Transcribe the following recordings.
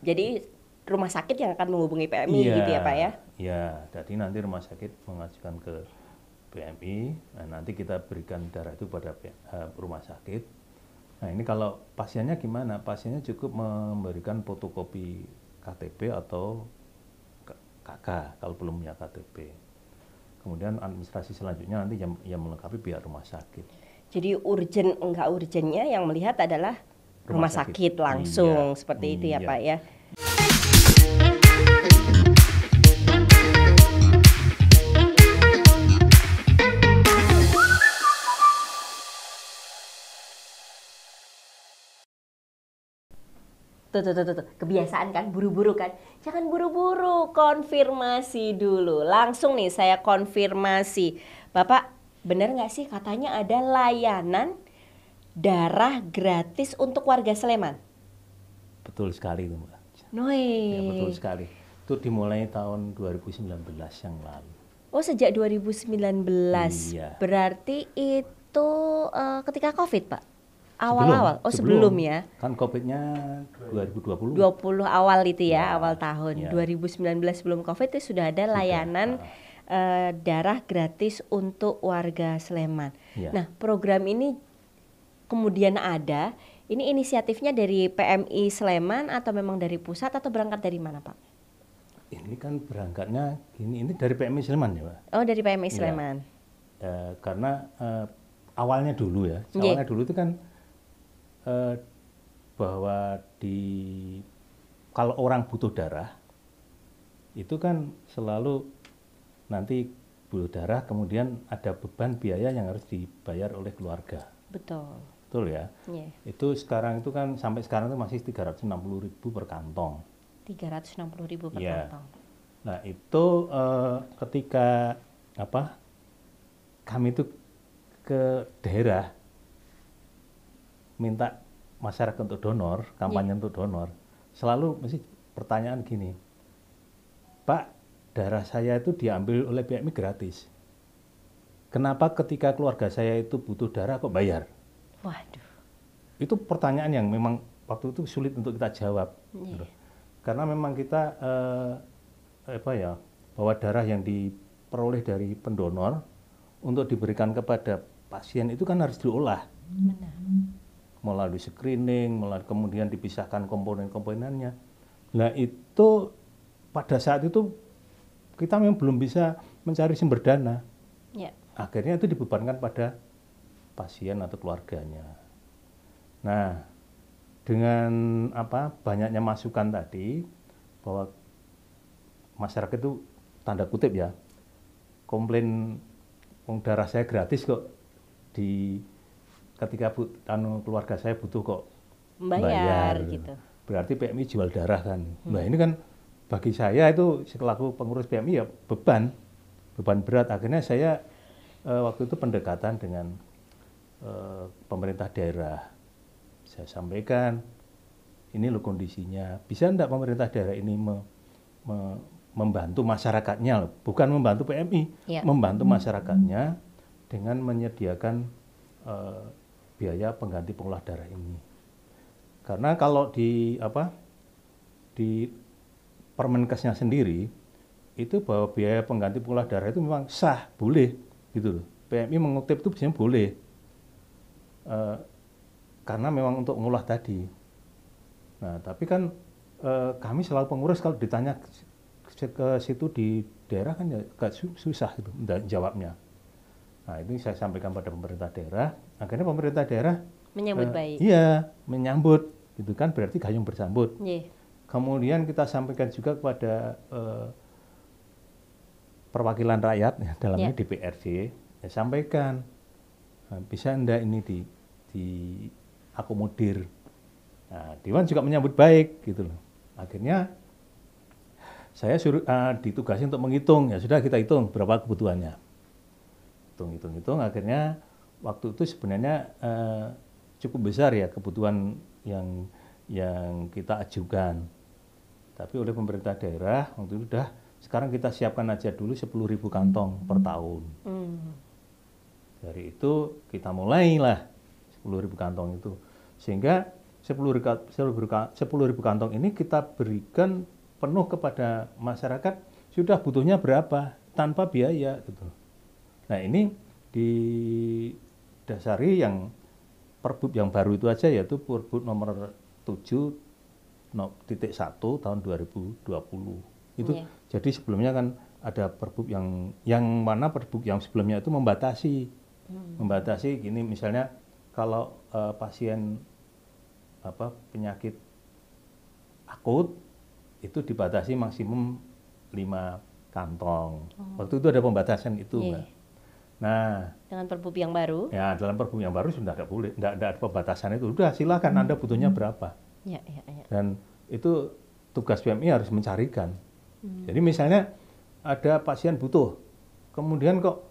Jadi rumah sakit yang akan menghubungi PMI Iya, gitu ya Pak ya? iya. Jadi nanti rumah sakit mengajukan ke PMI, nah nanti kita berikan darah itu pada rumah sakit. Nah ini kalau pasiennya gimana? Pasiennya cukup memberikan fotokopi KTP atau KK kalau belum punya KTP. Kemudian administrasi selanjutnya nanti yang melengkapi pihak rumah sakit. Jadi urgent enggak urgentnya yang melihat adalah rumah sakit Iya, langsung seperti itu ya iya. Pak ya. Tuh, kebiasaan kan, buru-buru kan. Jangan buru-buru, konfirmasi dulu. Langsung nih saya konfirmasi. Bapak, benar nggak sih katanya ada layanan darah gratis untuk warga Sleman? Betul sekali itu Mbak. Ya betul Noi. sekali. Itu dimulai tahun 2019 yang lalu. Oh, sejak 2019. Iya. Berarti itu ketika Covid, Pak? Awal-awal. Oh, sebelum ya. Kan Covid-nya 2020. 20 awal itu ya, Ya, awal tahun. ya. 2019 sebelum Covid itu sudah ada layanan darah gratis untuk warga Sleman. Ya. Nah, program ini kemudian ada, ini inisiatifnya dari PMI Sleman atau memang dari pusat atau berangkat dari mana, Pak? Ini kan berangkatnya gini, ini dari PMI Sleman ya Pak? Oh, dari PMI Iya. Sleman. Karena awalnya dulu ya, Nggih. awalnya dulu itu kan bahwa kalau orang butuh darah itu kan selalu nanti butuh darah kemudian ada beban biaya yang harus dibayar oleh keluarga. Betul. Betul ya? Iya. Itu sekarang itu kan sampai sekarang itu masih 360.000 per kantong. 360.000 per Iya. kantong. Nah, itu ketika kami itu ke daerah minta masyarakat untuk donor, kampanye untuk donor, selalu mesti pertanyaan gini, Pak, darah saya itu diambil oleh PMI gratis. Kenapa ketika keluarga saya itu butuh darah kok bayar? Waduh. Itu pertanyaan yang memang waktu itu sulit untuk kita jawab. Iya. Karena memang kita bahwa darah yang diperoleh dari pendonor untuk diberikan kepada pasien itu kan harus diolah. Benar. Melalui screening, kemudian dipisahkan komponen-komponennya. Nah itu pada saat itu kita memang belum bisa mencari sumber dana. Ya. Akhirnya itu dibebankan pada pasien atau keluarganya. Nah, dengan banyaknya masukan tadi bahwa masyarakat itu tanda kutip ya komplain darah saya gratis kok ketika keluarga saya butuh kok Bayar gitu. Berarti PMI jual darah kan. Nah ini kan bagi saya itu selaku pengurus PMI ya beban berat. Akhirnya saya waktu itu pendekatan dengan pemerintah daerah. Saya sampaikan ini loh kondisinya. Bisa enggak pemerintah daerah ini membantu masyarakatnya, bukan membantu PMI, Ya. membantu masyarakatnya dengan menyediakan biaya pengganti pengolah darah ini. Karena kalau di Permenkesnya sendiri itu bahwa biaya pengganti pengolah darah itu memang sah, boleh gitu loh. PMI mengutip itu biasanya boleh. Karena memang untuk mengolah tadi. Nah, tapi kan kami selalu pengurus kalau ditanya ke situ di daerah kan ya agak susah itu jawabnya. Nah, ini saya sampaikan pada pemerintah daerah. Akhirnya pemerintah daerah Menyambut baik. Iya, menyambut. Gitu kan berarti gayung bersambut. Iya. Kemudian kita sampaikan juga kepada perwakilan rakyat ya, dalamnya DPRD, ya sampaikan bisa enggak ini diakomodir. Nah, Dewan juga menyambut baik gitu loh. Akhirnya saya suruh ditugasi untuk menghitung, ya sudah kita hitung berapa kebutuhannya. Hitung, akhirnya waktu itu sebenarnya cukup besar ya kebutuhan yang kita ajukan. Tapi oleh pemerintah daerah waktu itu sekarang kita siapkan aja dulu 10.000 kantong per tahun. Dari itu kita mulailah 10.000 kantong itu. Sehingga 10.000 kantong ini kita berikan penuh kepada masyarakat, sudah butuhnya berapa tanpa biaya gitu. Nah, ini didasari yang Perbub yang baru itu aja, yaitu Perbub nomor 7.1 tahun 2020. Itu jadi sebelumnya kan ada Perbub yang mana Perbub yang sebelumnya itu membatasi gini, misalnya kalau pasien penyakit akut itu dibatasi maksimum 5 kantong. Waktu itu ada pembatasan itu, Mbak. Nah, dengan Perbub yang baru? Ya, dalam Perbub yang baru sudah tidak boleh, tidak ada pembatasan itu. Udah silakan Anda butuhnya berapa. Ya. Dan itu tugas PMI harus mencarikan. Jadi misalnya ada pasien butuh, kemudian kok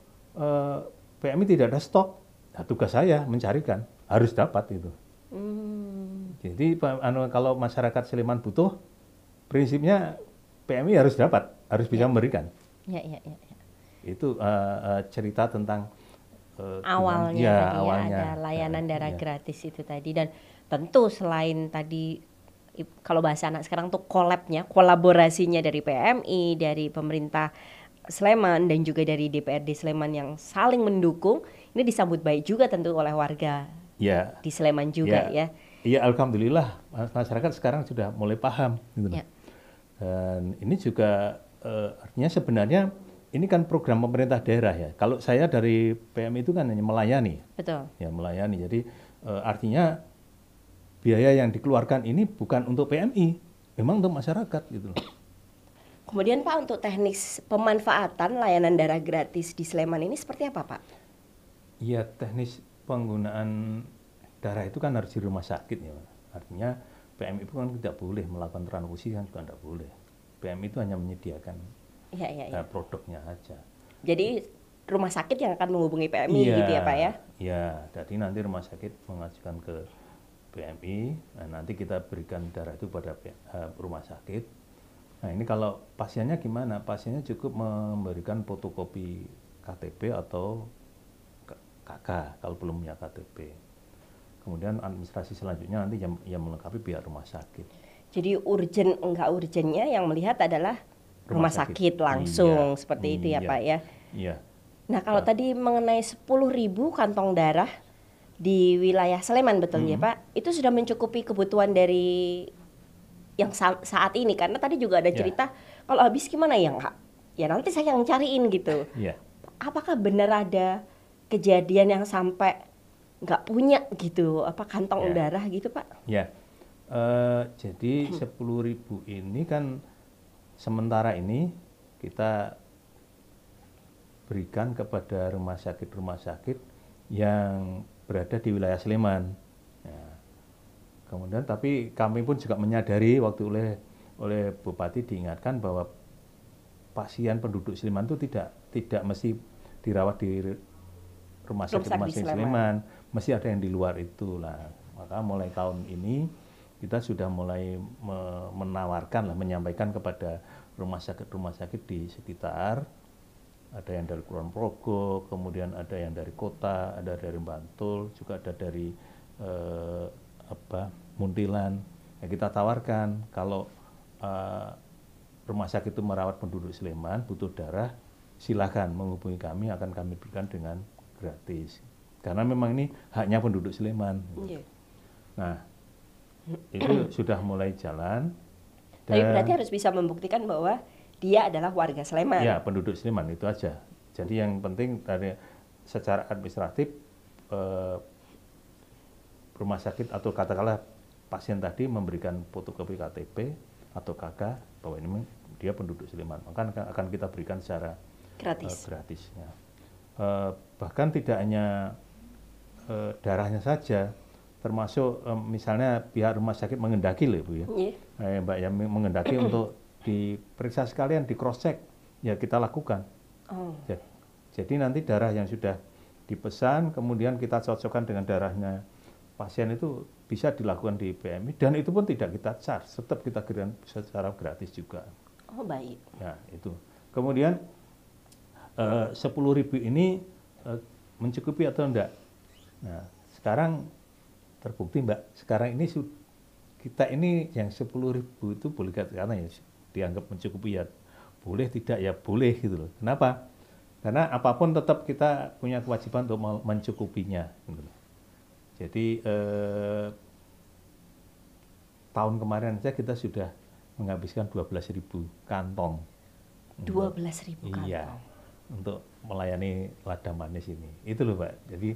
PMI tidak ada stok, nah, tugas saya mencarikan, harus dapat itu. Jadi kalau masyarakat Sleman butuh, prinsipnya PMI harus dapat, harus bisa memberikan. Ya. Itu cerita tentang awalnya ada layanan darah gratis itu tadi. Dan tentu selain tadi, kalau bahasa anak sekarang tuh kolaborasinya dari PMI, dari pemerintah Sleman dan juga dari DPRD Sleman yang saling mendukung, ini disambut baik juga tentu oleh warga di Sleman juga ya. Iya, alhamdulillah masyarakat sekarang sudah mulai paham gitu. Dan ini juga artinya sebenarnya ini kan program pemerintah daerah ya. Kalau saya dari PMI itu kan hanya melayani. Betul. Ya, melayani. Jadi artinya biaya yang dikeluarkan ini bukan untuk PMI, memang untuk masyarakat gitu. Kemudian Pak, untuk teknis pemanfaatan layanan darah gratis di Sleman ini seperti apa, Pak? Iya, teknis penggunaan darah itu kan harus di rumah sakit ya. Artinya PMI itu kan tidak boleh melakukan transfusi, kan juga tidak boleh. PMI itu hanya menyediakan produknya aja. Jadi rumah sakit yang akan menghubungi PMI gitu ya Pak ya? Iya, jadi nanti rumah sakit mengajukan ke PMI, nanti kita berikan darah itu pada rumah sakit. Nah, ini kalau pasiennya gimana? Pasiennya cukup memberikan fotokopi KTP atau KK kalau belum punya KTP. Kemudian administrasi selanjutnya nanti yang melengkapi pihak rumah sakit. Jadi urgen enggak urgennya yang melihat adalah rumah sakit langsung, seperti itu ya Pak ya? Iya. Nah, kalau tadi mengenai 10.000 kantong darah di wilayah Sleman, betul ya Pak? Itu sudah mencukupi kebutuhan dari yang saat ini, karena tadi juga ada cerita kalau habis gimana ya enggak? Ya nanti saya yang cariin gitu. Apakah benar ada kejadian yang sampai nggak punya gitu kantong darah gitu Pak? Jadi 10.000 ini kan sementara ini kita berikan kepada rumah sakit yang berada di wilayah Sleman. Kemudian tapi kami pun juga menyadari waktu oleh Bupati diingatkan bahwa pasien penduduk Sleman itu tidak mesti dirawat di rumah sakit Sleman, mesti ada yang di luar itu lah. Maka mulai tahun ini kita sudah mulai menawarkan menyampaikan kepada rumah sakit di sekitar, ada yang dari Kulon Progo, kemudian ada yang dari kota, ada dari Bantul, juga ada dari Muntilan. Ya, kita tawarkan kalau rumah sakit itu merawat penduduk Sleman butuh darah, silakan menghubungi kami, akan kami berikan dengan gratis. Karena memang ini haknya penduduk Sleman. Nah, itu sudah mulai jalan. Tapi berarti harus bisa membuktikan bahwa dia adalah warga Sleman. Ya, penduduk Sleman itu aja. Jadi yang penting dari secara administratif rumah sakit atau katakanlah pasien tadi memberikan fotokopi KTP atau KK bahwa ini dia penduduk Sleman, maka akan kita berikan secara gratis. Bahkan tidak hanya darahnya saja, termasuk misalnya pihak rumah sakit mengendaki loh Bu ya, Mbak ya, mengendaki untuk diperiksa sekalian, di cross check, ya kita lakukan. Jadi nanti darah yang sudah dipesan kemudian kita cocokkan dengan darahnya pasien itu bisa dilakukan di PMI, dan itu pun tidak kita charge, tetap kita berikan secara gratis juga. Oh baik. Ya itu. Kemudian 10.000 ini mencukupi atau enggak? Nah sekarang terbukti Mbak. Sekarang ini kita ini yang 10.000 itu boleh karena ya dianggap mencukupi ya boleh, tidak ya boleh gitu loh. Kenapa? Karena apapun tetap kita punya kewajiban untuk mencukupinya. Gitu loh. Jadi tahun kemarin saja kita sudah menghabiskan 12.000 kantong. 12.000 kantong. Iya, untuk melayani lada manis ini. Itu loh Pak. Jadi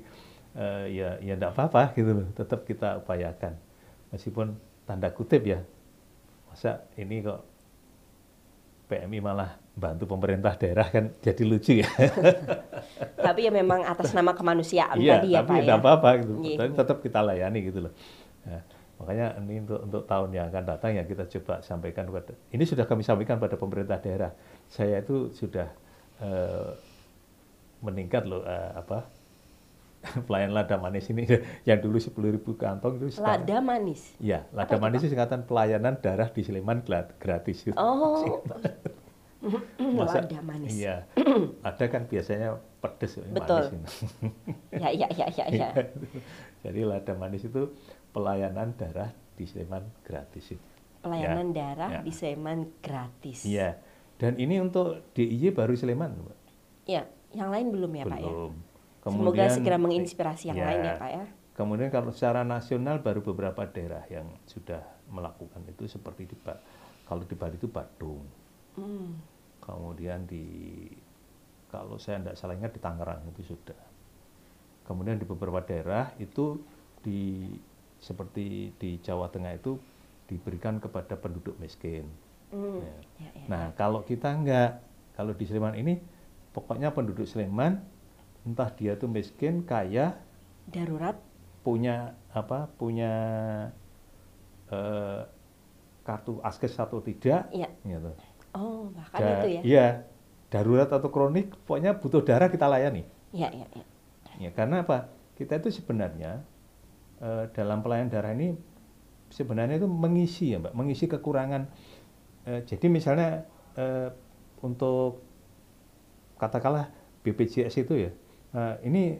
ya enggak apa-apa gitu loh. Tetap kita upayakan. Meskipun tanda kutip ya, masa ini kok PMI malah bantu pemerintah daerah kan jadi lucu ya. Tapi ya memang atas nama kemanusiaan iya, tadi ya tapi Pak ya. Enggak apa-apa gitu. Iya. Tapi tetap kita layani gitu loh. Nah, makanya ini untuk tahun yang akan datang ya kita coba sampaikan kepada, ini sudah kami sampaikan pada pemerintah daerah. Saya itu sudah meningkat loh pelayan lada manis ini yang dulu 10.000 kantong itu sekarang. Lada manis. Iya, lada manis itu singkatan pelayanan darah di Sleman gratis. Gitu. Oh. Lada manis. Iya. Ada kan biasanya pedes Betul. manis. Ya. Jadi lada manis itu pelayanan darah di Sleman gratis. Pelayanan darah di Sleman gratis. Iya. Dan ini untuk DIY baru Sleman, Pak. Iya, yang lain belum ya Pak ya? Belum. Semoga segera menginspirasi yang lain ya Pak ya. Kemudian kalau secara nasional baru beberapa daerah yang sudah melakukan itu seperti kalau di Bali itu Badung. Kemudian kalau saya tidak salah ingat di Tangerang itu sudah. Kemudian di beberapa daerah itu seperti di Jawa Tengah itu diberikan kepada penduduk miskin. Nah kalau kita enggak, kalau di Sleman ini pokoknya penduduk Sleman entah dia tuh miskin, kaya, darurat, punya kartu askes atau tidak, gitu. Oh, bahkan itu ya? Iya, darurat atau kronik, pokoknya butuh darah kita layani. Iya. Ya, karena apa? Kita itu sebenarnya dalam pelayanan darah ini sebenarnya itu mengisi ya Mbak, mengisi kekurangan. Jadi misalnya untuk katakanlah BPJS itu ya, ini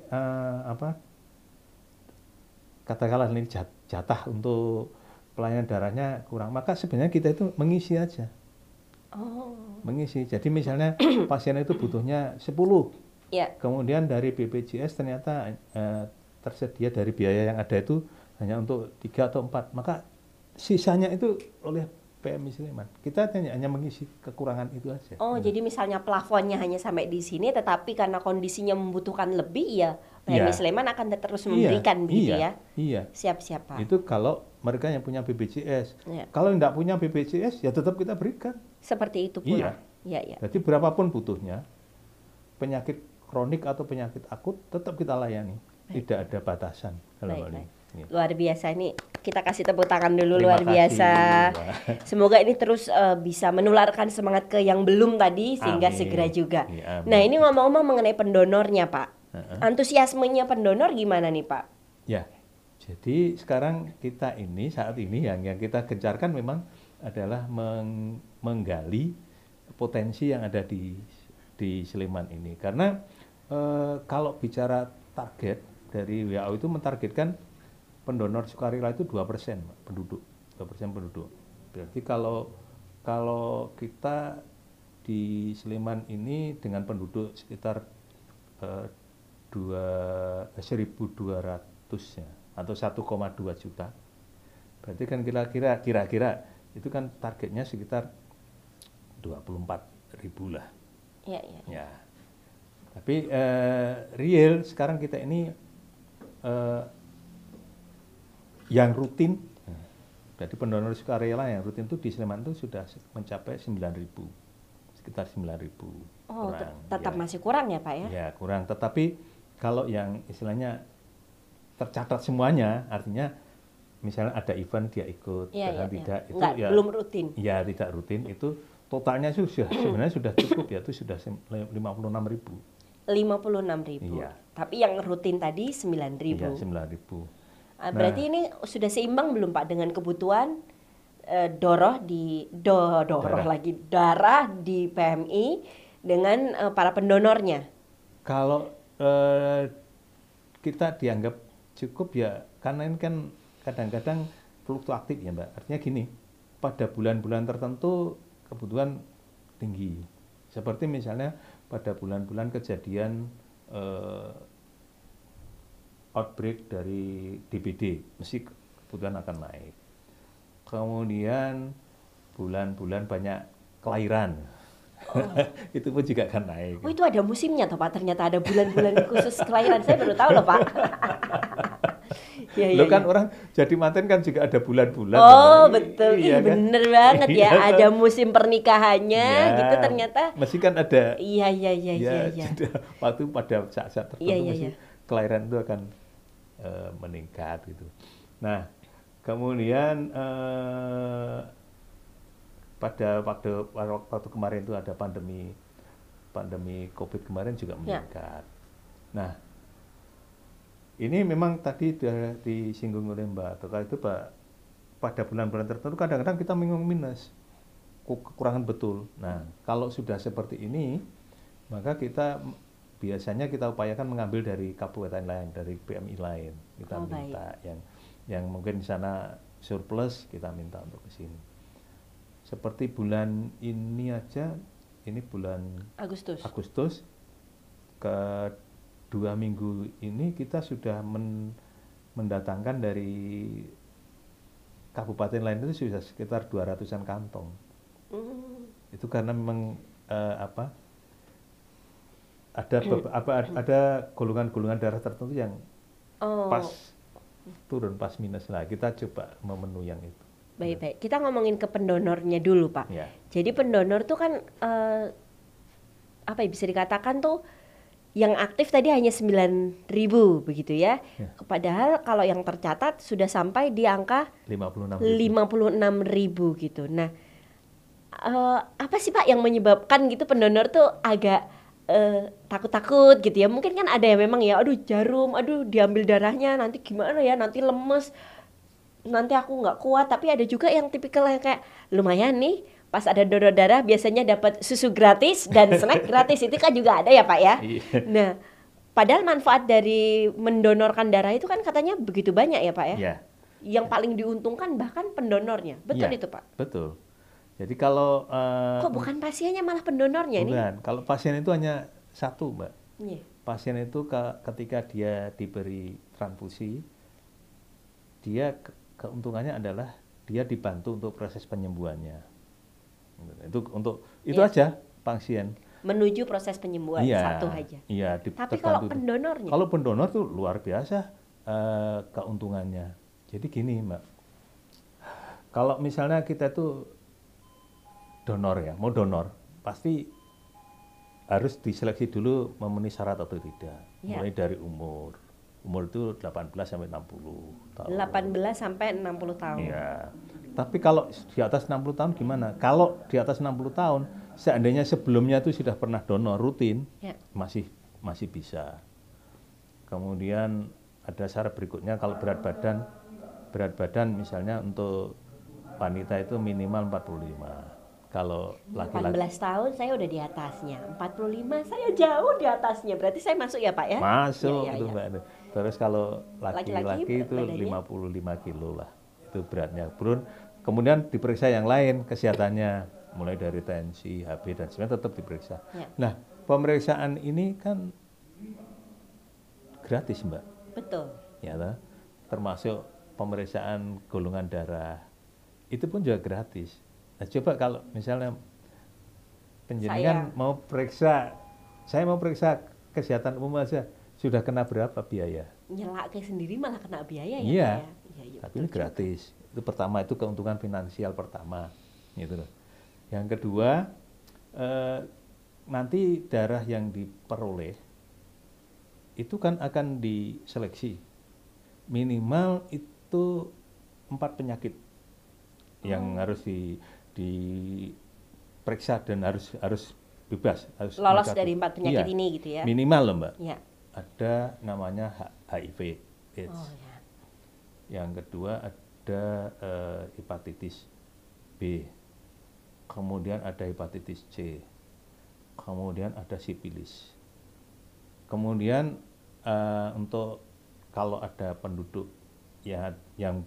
katakanlah ini jatah untuk pelayanan darahnya kurang, maka sebenarnya kita itu mengisi aja. Mengisi. Jadi misalnya pasien itu butuhnya 10. Kemudian dari BPJS ternyata tersedia dari biaya yang ada itu hanya untuk 3 atau 4. Maka sisanya itu oleh PMI Sleman. Kita hanya mengisi kekurangan itu aja. Jadi misalnya plafonnya hanya sampai di sini, tetapi karena kondisinya membutuhkan lebih, ya PMI Sleman akan terus memberikan begitu ya? Iya. Siap Pak. Itu kalau mereka yang punya BPJS. Kalau tidak punya BPJS, ya tetap kita berikan. Seperti itu pula. Iya. Jadi berapapun butuhnya, penyakit kronik atau penyakit akut, tetap kita layani. Tidak ada batasan. Baik. Luar biasa, ini kita kasih tepuk tangan dulu. Luar biasa. Semoga ini terus bisa menularkan semangat ke yang belum tadi sehingga segera juga. Nah, ini ngomong-ngomong mengenai pendonornya Pak. Antusiasmenya pendonor gimana nih Pak? Ya, jadi sekarang kita ini saat ini yang kita gencarkan memang adalah menggali potensi yang ada di Sleman ini. Karena kalau bicara target dari WHO itu mentargetkan pendonor sukarela itu 2% penduduk, 2% penduduk. Berarti kalau kita di Sleman ini dengan penduduk sekitar 1.200 ya, atau 1,2 juta. Berarti kan kira-kira itu kan targetnya sekitar 24.000 lah. Iya. Tapi real sekarang kita ini yang rutin, jadi pendonor sukarela yang rutin itu di Sleman itu sudah mencapai 9.000, sekitar 9.000 orang. Tetap masih kurang ya Pak ya? Ya kurang, tetapi kalau yang istilahnya tercatat semuanya, artinya misalnya ada event dia ikut, tidak itu ya belum rutin. Ya tidak rutin, itu totalnya sebenarnya sudah cukup ya, itu sudah 56.000. 56.000. Iya. Tapi yang rutin tadi 9.000. Iya, 9.000. Berarti ini sudah seimbang belum Pak dengan kebutuhan darah di PMI dengan para pendonornya? Kalau kita dianggap cukup ya karena ini kan kadang-kadang fluktuatif ya Mbak. Artinya gini, pada bulan-bulan tertentu kebutuhan tinggi. Seperti misalnya pada bulan-bulan kejadian outbreak dari DBD, mesti kebutuhan akan naik. Kemudian bulan-bulan banyak kelahiran, itu pun juga akan naik. Oh, itu ada musimnya toh Pak, ternyata ada bulan-bulan khusus kelahiran, saya baru tahu loh Pak. Ya, Lo kan orang jadi manten kan juga ada bulan-bulan. Oh betul, iya kan? bener banget ya, Iya, ada musim pernikahannya ya, gitu ternyata. mesti kan ada. Iya. Waktu pada saat-saat tertentu Iya. kelahiran itu akan meningkat gitu. Nah, kemudian pada waktu kemarin itu ada pandemi COVID kemarin juga meningkat. Nah, ini memang tadi sudah disinggung oleh Mbak Toka itu Pak, pada bulan-bulan tertentu kadang-kadang kita minus, kekurangan betul. Nah, kalau sudah seperti ini, maka biasanya kita upayakan mengambil dari kabupaten lain, dari PMI lain. Kita minta yang mungkin di sana surplus, kita minta untuk ke sini. Seperti bulan ini aja, ini bulan Agustus ke 2 minggu ini kita sudah mendatangkan dari kabupaten lain itu sudah sekitar 200-an kantong. Itu karena memang ada golongan-golongan darah tertentu yang pas turun, pas minus. Nah, kita coba memenuhi yang itu. Baik. Kita ngomongin ke pendonornya dulu Pak. Ya. Jadi pendonor tuh kan bisa dikatakan tuh yang aktif tadi hanya 9.000 begitu ya. Padahal kalau yang tercatat sudah sampai di angka 56.000 gitu. Nah, apa sih Pak yang menyebabkan gitu pendonor tuh agak takut-takut gitu ya? Mungkin kan ada yang memang ya, aduh jarum, aduh diambil darahnya nanti gimana ya, nanti lemes, nanti aku nggak kuat. Tapi ada juga yang tipikal yang kayak lumayan nih, pas ada donor darah biasanya dapat susu gratis dan snack gratis, itu kan juga ada ya Pak ya. Nah, padahal manfaat dari mendonorkan darah itu kan katanya begitu banyak ya Pak ya. Ya. Yang paling diuntungkan bahkan pendonornya, betul itu Pak? Betul. Jadi kalau kok bukan pasiennya malah pendonornya ini? Bukan. Kalau pasien itu hanya satu Mbak. Pasien itu ketika dia diberi transfusi, dia keuntungannya adalah dia dibantu untuk proses penyembuhannya. Itu aja pasien menuju proses penyembuhan satu aja. Iya. Tapi kalau pendonornya? Kalau pendonor tuh luar biasa keuntungannya. Jadi gini Mbak, kalau misalnya kita tuh donor ya, mau donor pasti harus diseleksi dulu memenuhi syarat atau tidak. Mulai dari umur itu 18 sampai 60 tahun. 18 sampai 60 tahun. Iya. Tapi kalau di atas 60 tahun gimana? Kalau di atas 60 tahun, seandainya sebelumnya itu sudah pernah donor rutin, masih bisa. Kemudian ada syarat berikutnya, kalau berat badan misalnya untuk wanita itu minimal 45. Kalau laki-laki 18 tahun saya udah di atasnya, 45 saya jauh di atasnya. Berarti saya masuk ya Pak ya? Masuk itu Mbak. Terus kalau laki-laki itu 55 kilo lah. Itu beratnya. Kemudian diperiksa yang lain kesehatannya, mulai dari tensi, HB dan sebagainya tetap diperiksa. Nah, pemeriksaan ini kan gratis Mbak. Betul. Ya, termasuk pemeriksaan golongan darah itu pun juga gratis. Nah, coba kalau misalnya penjenengan saya mau periksa kesehatan umum aja, sudah kena berapa biaya? Nyelak ke sendiri malah kena biaya ya. Iya. Pak ya? Tapi ini gratis. Itu pertama, itu keuntungan finansial pertama. Gitu loh. Yang kedua, nanti darah yang diperoleh itu kan akan diseleksi. Minimal itu 4 penyakit yang harus diperiksa dan harus bebas, harus lolos dari 4 penyakit ini gitu ya. Minimal loh Mbak. Ya. Ada namanya HIV AIDS. Yang kedua ada hepatitis B. Kemudian ada hepatitis C. Kemudian ada sipilis. Kemudian untuk kalau ada penduduk ya yang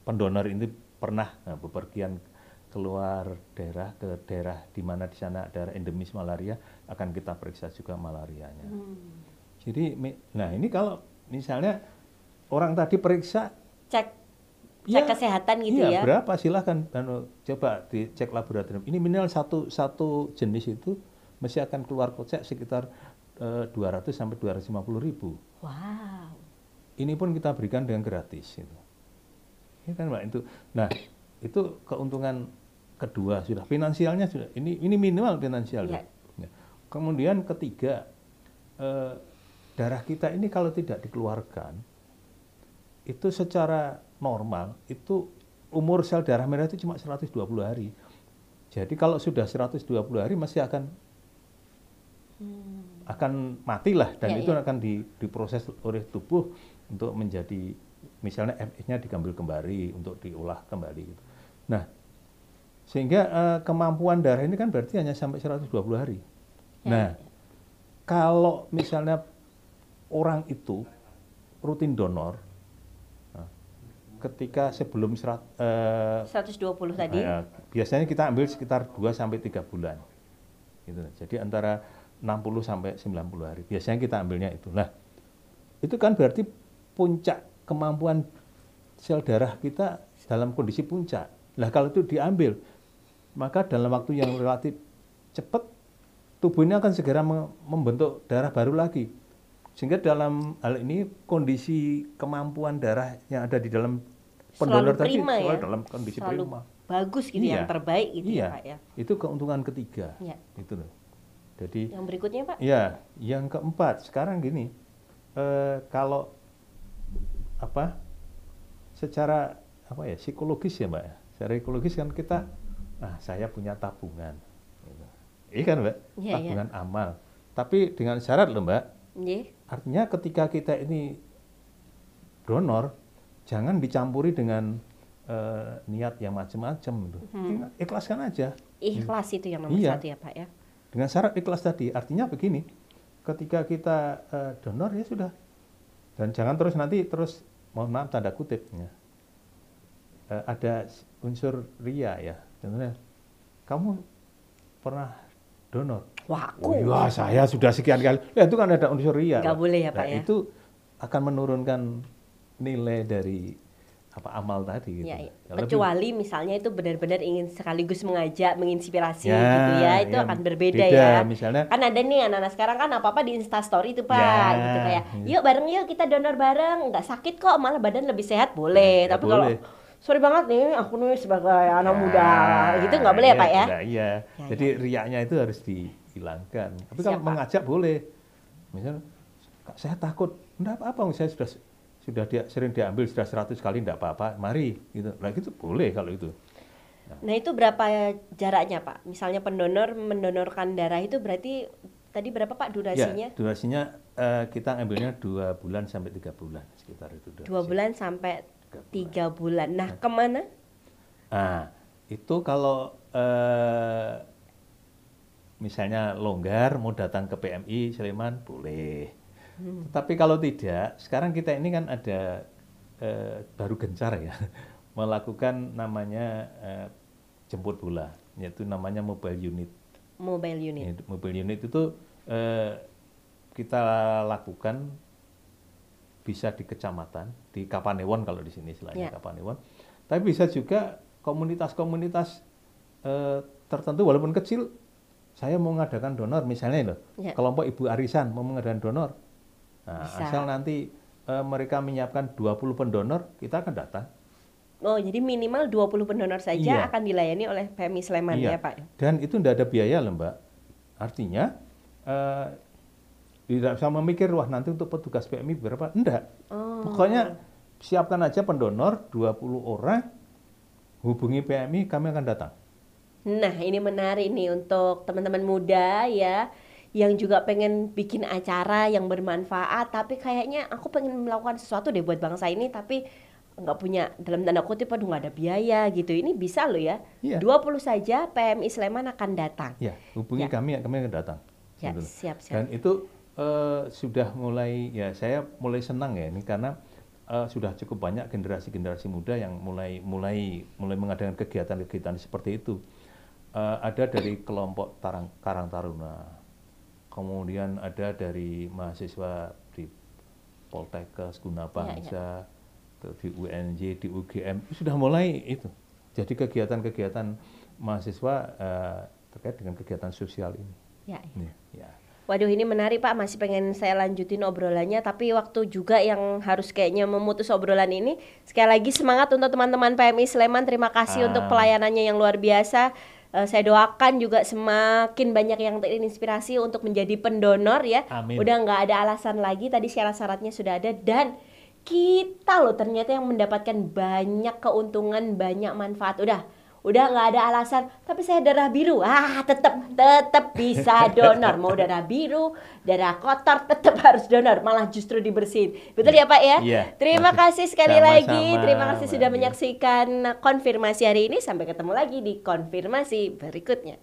pendonor ini pernah bepergian keluar daerah ke daerah di mana di sana daerah endemis malaria, akan kita periksa juga malarianya. Jadi, nah ini kalau misalnya orang tadi periksa, Cek ya, kesehatan gitu iya, ya. berapa silahkan coba dicek laboratorium. Ini minimal satu jenis itu mesti akan keluar kocek sekitar 200 sampai 250.000. Wow. Ini pun kita berikan dengan gratis itu. Ini kan Mbak itu. Nah, itu keuntungan kedua sudah, finansialnya sudah. Ini minimal finansial. Ya. Ya. Kemudian ketiga, darah kita ini kalau tidak dikeluarkan, itu secara normal itu umur sel darah merah itu cuma 120 hari. Jadi kalau sudah 120 hari masih akan matilah, dan itu akan diproses oleh tubuh untuk menjadi, misalnya FS-nya diambil kembali untuk diolah kembali gitu. Nah, sehingga kemampuan darah ini kan berarti hanya sampai 120 hari. Nah, kalau misalnya orang itu rutin donor, ketika sebelum 120 tadi. Biasanya kita ambil sekitar 2 sampai 3 bulan. Gitu. Jadi antara 60 sampai 90 hari. Biasanya kita ambilnya itu. Nah, itu kan berarti puncak kemampuan sel darah kita dalam kondisi puncak. Nah, kalau itu diambil, maka dalam waktu yang relatif cepat tubuh ini akan segera membentuk darah baru lagi. Sehingga dalam hal ini kondisi kemampuan darah yang ada di dalam pendonor tadi ya? dalam kondisi prima. Bagus gitu, yang terbaik gitu ya Pak ya. Itu keuntungan ketiga. Itu loh. Jadi yang berikutnya Pak? Ya, yang keempat sekarang gini, kalau secara psikologis ya Mbak, secara psikologis kan kita, saya punya tabungan, gitu. Iya kan Mbak, tabungan amal. Tapi dengan syarat loh Mbak. Artinya ketika kita ini donor, jangan dicampuri dengan niat yang macam-macam. Ikhlaskan aja. Ikhlas itu yang nomor satu ya Pak ya. Dengan syarat ikhlas tadi, artinya begini, ketika kita donor ya sudah, dan jangan terus mohon maaf tanda kutip ya, ada unsur ria ya, contohnya kamu pernah donor. Wah, ya saya sudah sekian kali, itu kan ada unsur ria. Nggak boleh ya Pak ya. Itu akan menurunkan nilai dari amal tadi gitu. Kecuali misalnya itu benar-benar ingin sekaligus mengajak, menginspirasi gitu ya, itu akan berbeda ya. Misalnya, kan ada nih anak-anak sekarang kan apa-apa di Instastory itu Pak, gitu kayak, yuk bareng yuk kita donor bareng, nggak sakit kok, malah badan lebih sehat, boleh. Tapi kalau sorry banget nih, aku nih sebagai anak muda, gitu nggak boleh ya Pak ya? Jadi riaknya itu harus dihilangkan. Tapi kalau mengajak boleh. Misalnya, saya takut, enggak apa-apa, saya sudah sering diambil, sudah 100 kali, enggak apa-apa, mari gitu. Nah gitu boleh kalau itu. Nah itu berapa jaraknya Pak? Misalnya pendonor mendonorkan darah itu berarti tadi berapa Pak durasinya? Ya, durasinya kita ambilnya 2 bulan sampai 3 bulan sekitar itu. 2 bulan sampai 3 bulan. Nah kemana? Nah itu kalau misalnya longgar mau datang ke PMI Sleman boleh. Tapi kalau tidak, sekarang kita ini kan ada baru gencar ya, melakukan namanya jemput bola, yaitu namanya mobile unit. Mobile unit. Mobile unit itu kita lakukan bisa di kecamatan, di Kapanewon kalau di sini istilahnya Kapanewon. Tapi bisa juga komunitas-komunitas tertentu walaupun kecil, saya mau mengadakan donor misalnya loh, kelompok Ibu Arisan mau mengadakan donor. Nah, asal nanti mereka menyiapkan 20 pendonor, kita akan datang. Oh, jadi minimal 20 pendonor saja akan dilayani oleh PMI Sleman ya Pak? Dan itu tidak ada biaya loh Mbak. Artinya tidak usah memikir, wah nanti untuk petugas PMI berapa. Enggak. Pokoknya siapkan aja pendonor 20 orang, hubungi PMI, kami akan datang. Nah, ini menarik nih untuk teman-teman muda ya, yang juga pengen bikin acara yang bermanfaat, tapi kayaknya aku pengen melakukan sesuatu deh buat bangsa ini, tapi nggak punya, dalam tanda kutip, aduh nggak ada biaya gitu. Ini bisa loh ya, 20 saja PMI Sleman akan datang. Ya, hubungi kami akan datang. Ya, siap. Dan itu sudah mulai, ya saya mulai senang ya ini, karena sudah cukup banyak generasi-generasi muda yang mulai mengadakan kegiatan-kegiatan seperti itu. Ada dari kelompok Karang Taruna, kemudian ada dari mahasiswa di Poltekkes, Guna Bangsa, di UNJ, di UGM, sudah mulai itu. Jadi kegiatan-kegiatan mahasiswa terkait dengan kegiatan sosial ini. Ya. Waduh, ini menarik Pak, masih pengen saya lanjutin obrolannya, tapi waktu juga yang harus kayaknya memutus obrolan ini. Sekali lagi semangat untuk teman-teman PMI Sleman, terima kasih untuk pelayanannya yang luar biasa. Saya doakan juga semakin banyak yang terinspirasi untuk menjadi pendonor ya. Amin. Udah nggak ada alasan lagi, tadi syarat-syaratnya sudah ada, dan kita loh ternyata yang mendapatkan banyak keuntungan, banyak manfaat. Udah nggak ada alasan, tapi saya darah biru, tetap bisa donor. Mau darah biru, darah kotor, tetap harus donor, malah justru dibersihin. Betul ya Pak ya? Iya. Terima kasih sekali lagi, terima kasih Mbak sudah Dian. menyaksikan konfirmasi hari ini. Sampai ketemu lagi di konfirmasi berikutnya.